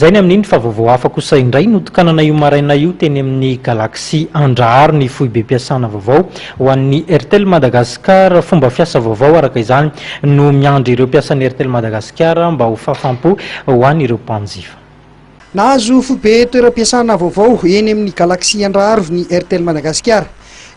zay ny amin'iny fa vaovao hafa kosa indray notokanana io maraina io teny amin'ny Galaxy Andrahary ny fohy be mpiasana vaovao ho an'ny Airtel Madagascar. Fomba fiasa vaovao araka izany no miandry ireo mpiasan'ny Airtel Madagascar mba ho fafampo ho an'ireo mpanjifa. Nahazo fohy be toeram-piasana vaovao eny amin'ny Galaxy Andrahary ny Airtel Madagascar.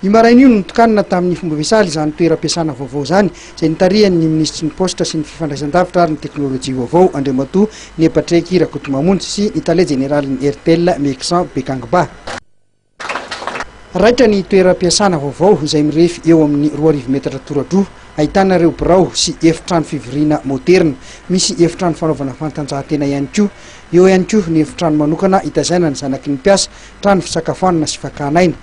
Io maraina io notokanana tamin'ny fomba fiasala izany toeram-piasana vaovao zany izay nitarihan'ny ministry ny posta sy ny fifandraisan-davitra ary ny teknôlôjia vaovao Andriamatoa Nepatreky Rakotomamonjy sy ny tale generalin'ny Airtel Meksan Bekangba. Raitra ny toeram-piasana vaovao izay mirefy eo amin'ny 2,000 metatra toradroa, ahitana ireo birao sy efitrano fivoriana moderna, misy efitrano fanaovana fantanjahantena ihany koa. Eo ihany koa ny efitrano manokana hitazaina ny zanaky ny mpiasa, trano fisakafoanana sy fakanaina.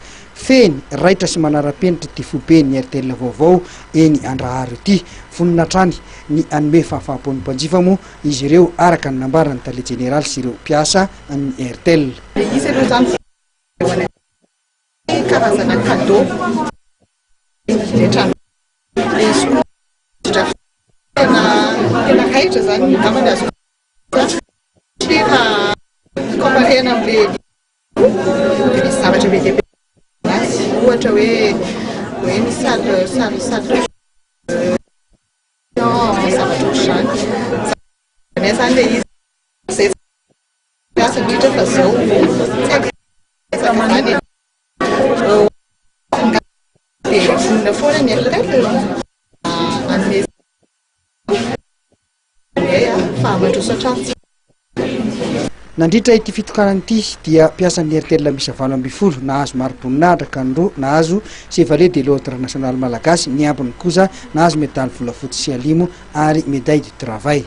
Feny raitra sy manara-penitra ty foben'ny Airtel vaovao eny Andrahary ity. Vonina trany ny anome fahafahampon'ny mpanjifa moa izy ireo araka ny nambarany tale general sy ireo mpiasa amin'ny Airtel. Karazana cadeau tena raitra zany namana azo comparena amle misy zavatra be dia be ohatra hoe misy sady zavatra ohatrany zany le izy zay piasa indrindra fa zao zany vonina foana ny Airtel anome fahamadroso hatrany. Nandritra ity fitokanana ity dia mpiasan'ny Airtel misy 9 nahazo mari-boninahitra ka ndro nahazo Chevalier de l'Ordre National Malagasy, ny ambiny kosa nahazo medaly volafotsy sy alimo ary médaille du travail.